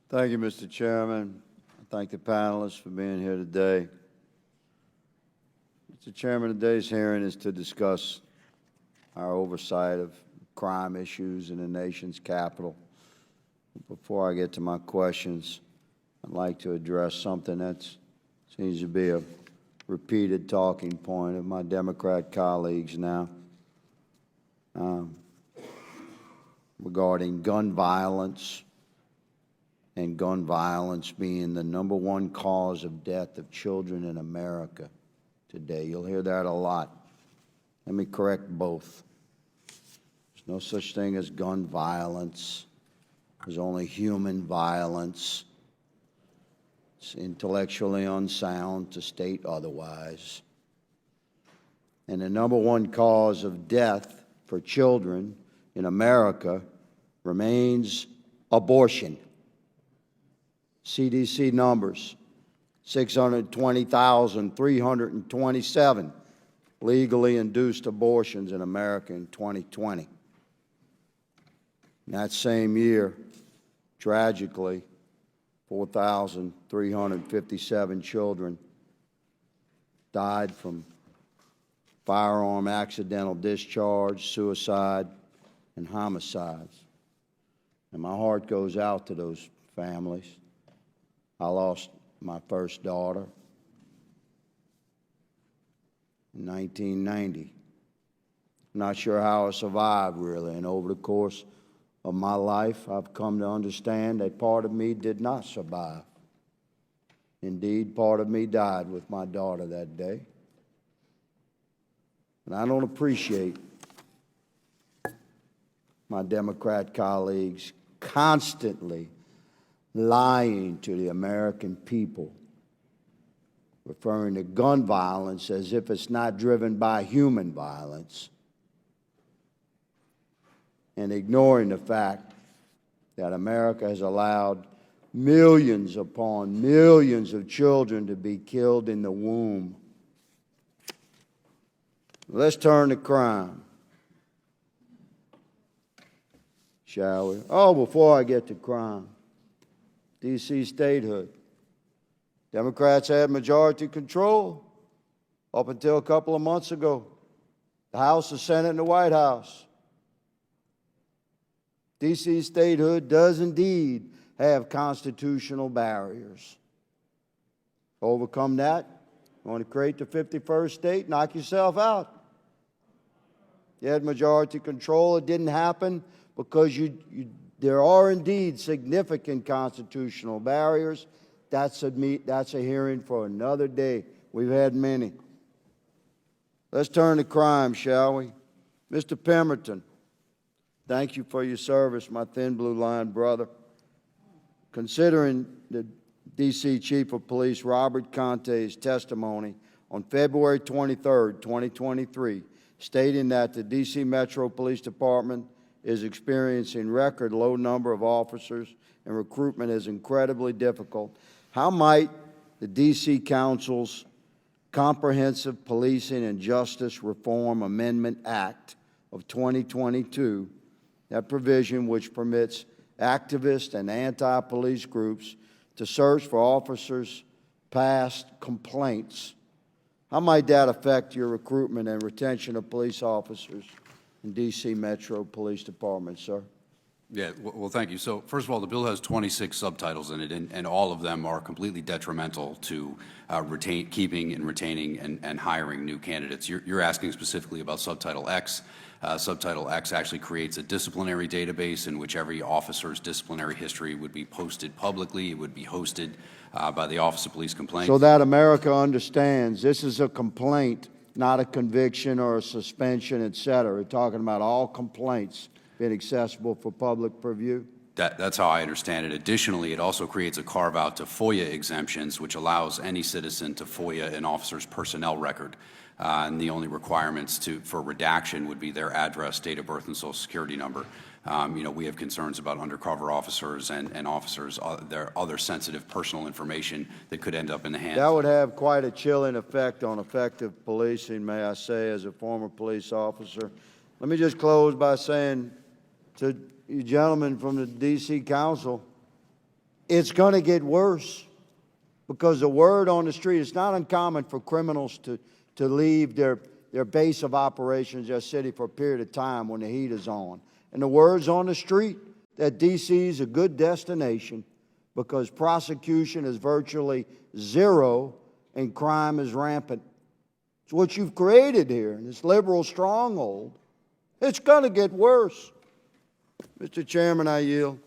Thank you, Mr. Chairman. I thank the panelists for being here today. Mr. Chairman, today's hearing is to discuss our oversight of crime issues in the nation's capital. Before I get to my questions, I'd like to address something that seems to be a repeated talking point of my Democrat colleagues now regarding gun violence, and gun violence being the #1 cause of death of children in America today. You'll hear that a lot. Let me correct both. There's no such thing as gun violence. There's only human violence. It's intellectually unsound to state otherwise. And the #1 cause of death for children in America remains abortion. CDC numbers, 620,327 legally induced abortions in America in 2020. In that same year, tragically, 4,357 children died from firearm accidental discharge, suicide, and homicides. And my heart goes out to those families. I lost my first daughter in 1990. I'm not sure how I survived, really, and over the course of my life, I've come to understand that part of me did not survive. Indeed, part of me died with my daughter that day. And I don't appreciate my Democrat colleagues constantly lying to the American people, referring to gun violence as if it's not driven by human violence, and ignoring the fact that America has allowed millions upon millions of children to be killed in the womb. Let's turn to crime, shall we? Oh, before I get to crime, D.C. statehood. Democrats had majority control up until a couple of months ago. The House, the Senate, and the White House. D.C. statehood does indeed have constitutional barriers. To overcome that, you want to create the 51st state, knock yourself out. You had majority control. It didn't happen because there are indeed significant constitutional barriers. That's a hearing for another day. We've had many. Let's turn to crime, shall we? Mr. Pemberton, thank you for your service, my thin blue line brother. Considering the D.C. Chief of Police Robert Conte's testimony on February 23, 2023, stating that the D.C. Metro Police Department is experiencing record low number of officers and recruitment is incredibly difficult, how might the D.C. Council's Comprehensive Policing and Justice Reform Amendment Act of 2022, that provision which permits activist and anti-police groups to search for officers' past complaints, how might that affect your recruitment and retention of police officers in D.C. Metro Police Department, sir? Yeah, well, thank you. So, first of all, the bill has 26 subtitles in it, and all of them are completely detrimental to keeping and retaining and hiring new candidates. You're asking specifically about Subtitle X. Subtitle X actually creates a disciplinary database in which every officer's disciplinary history would be posted publicly. It would be hosted by the Office of Police Complaints. So that America understands this is a complaint, not a conviction or a suspension, et cetera. We're talking about all complaints being accessible for public purview. That's how I understand it. Additionally, it also creates a carve-out to FOIA exemptions, which allows any citizen to FOIA an officer's personnel record. And the only requirements for redaction would be their address, date of birth, and social security number. We have concerns about undercover officers and officers, their other sensitive personal information that could end up in the hands. That would have quite a chilling effect on effective policing, may I say, as a former police officer. Let me just close by saying to you gentlemen from the D.C. Council, It's going to get worse because the word on the street, it's not uncommon for criminals to leave their base of operations, their city, for a period of time when the heat is on. And the word's on the street that D.C. is a good destination because prosecution is virtually zero and crime is rampant. It's what you've created here in this liberal stronghold. It's going to get worse. Mr. Chairman, I yield.